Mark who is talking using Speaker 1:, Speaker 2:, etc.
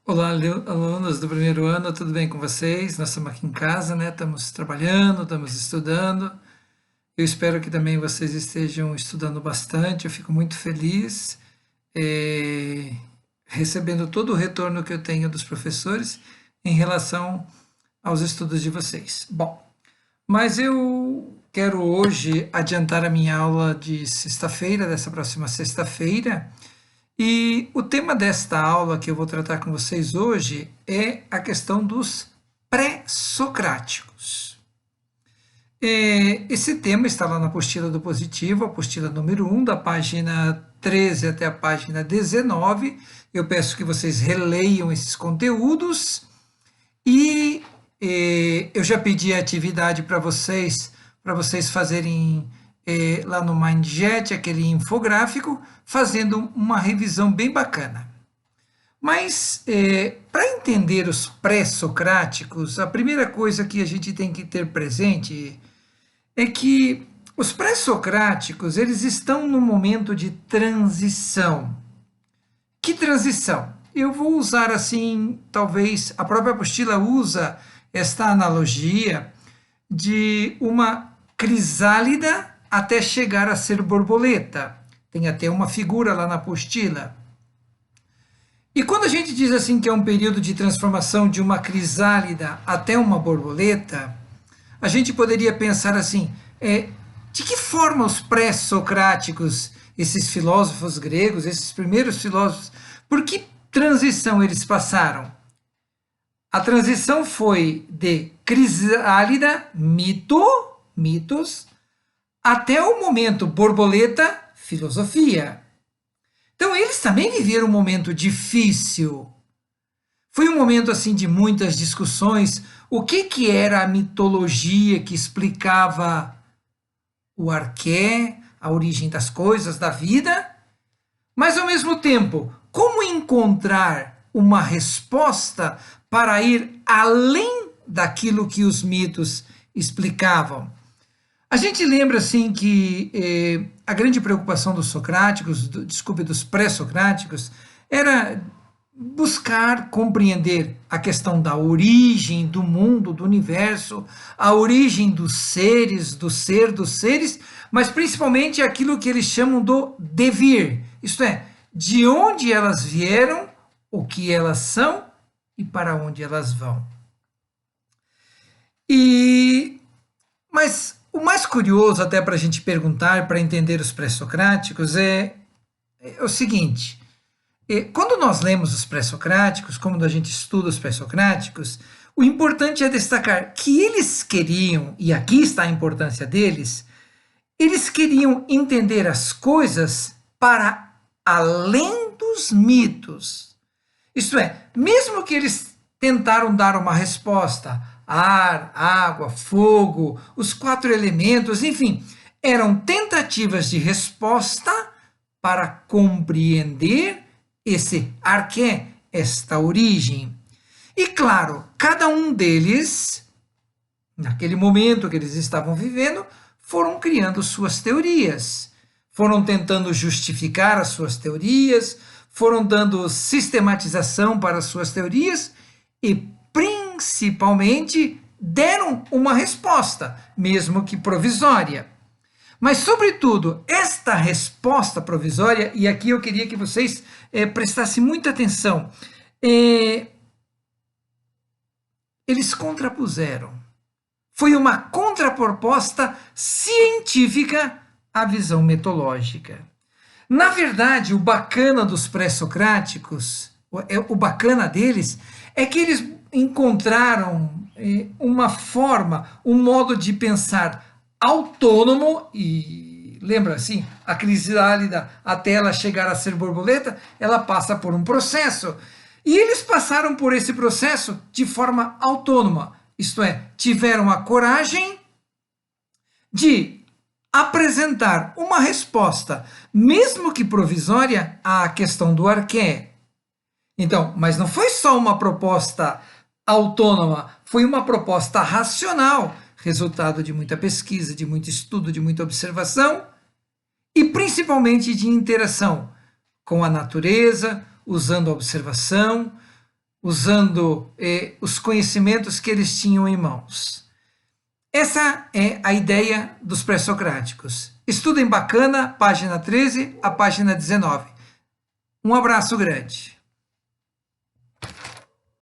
Speaker 1: Olá, alunos do primeiro ano, tudo bem com vocês? Nós estamos aqui em casa, né? Estamos trabalhando, estamos estudando. Eu espero que também vocês estejam estudando bastante. Eu fico muito feliz recebendo todo o retorno que eu tenho dos professores em relação aos estudos de vocês. Bom, mas eu quero hoje adiantar a minha aula de sexta-feira, dessa próxima sexta-feira, e o tema desta aula que eu vou tratar com vocês hoje é a questão dos pré-socráticos. Esse tema está lá na apostila do Positivo, apostila número 1, da página 13 até a página 19. Eu peço que vocês releiam esses conteúdos e eu já pedi a atividade para vocês fazerem lá no MindJet, aquele infográfico, fazendo uma revisão bem bacana. Mas, para entender os pré-socráticos, a primeira coisa que a gente tem que ter presente é que os pré-socráticos, eles estão num momento de transição. Que transição? Eu vou usar assim, talvez a própria apostila usa esta analogia de uma crisálida até chegar a ser borboleta. Tem até uma figura lá na apostila. E quando a gente diz assim que é um período de transformação de uma crisálida até uma borboleta, a gente poderia pensar assim, de que forma os pré-socráticos, esses filósofos gregos, esses primeiros filósofos, por que transição eles passaram? A transição foi de crisálida, mitos, até o momento borboleta, filosofia. Então eles também viveram um momento difícil. Foi um momento assim de muitas discussões. O que era a mitologia que explicava o arqué, a origem das coisas, da vida? Mas ao mesmo tempo, como encontrar uma resposta para ir além daquilo que os mitos explicavam? A gente lembra assim que a grande preocupação dos socráticos, dos pré-socráticos, era buscar compreender a questão da origem do mundo, do universo, a origem dos seres, do ser dos seres, mas principalmente aquilo que eles chamam do devir, isto é, de onde elas vieram, o que elas são e para onde elas vão. Mas o mais curioso, até para a gente perguntar, para entender os pré-socráticos, é o seguinte: quando nós lemos os pré-socráticos, quando a gente estuda os pré-socráticos, o importante é destacar que eles queriam, e aqui está a importância deles, eles queriam entender as coisas para além dos mitos. Isto é, mesmo que eles tentaram dar uma resposta, ar, água, fogo, os 4 elementos, enfim, eram tentativas de resposta para compreender esse arqué, esta origem. E claro, cada um deles, naquele momento que eles estavam vivendo, foram criando suas teorias, foram tentando justificar as suas teorias, foram dando sistematização para as suas teorias e, principalmente, deram uma resposta, mesmo que provisória. Mas, sobretudo, esta resposta provisória, e aqui eu queria que vocês prestassem muita atenção, eles contrapuseram. Foi uma contraproposta científica à visão metodológica. Na verdade, o bacana dos pré-socráticos, o bacana deles, é que eles encontraram uma forma, um modo de pensar autônomo, e lembra assim, a crisálida, até ela chegar a ser borboleta, ela passa por um processo. E eles passaram por esse processo de forma autônoma, isto é, tiveram a coragem de apresentar uma resposta, mesmo que provisória, à questão do arqué. Então, mas não foi só uma proposta autônoma, foi uma proposta racional, resultado de muita pesquisa, de muito estudo, de muita observação e principalmente de interação com a natureza, usando a observação, usando os conhecimentos que eles tinham em mãos. Essa é a ideia dos pré-socráticos. Estudem bacana, página 13 a página 19. Um abraço grande.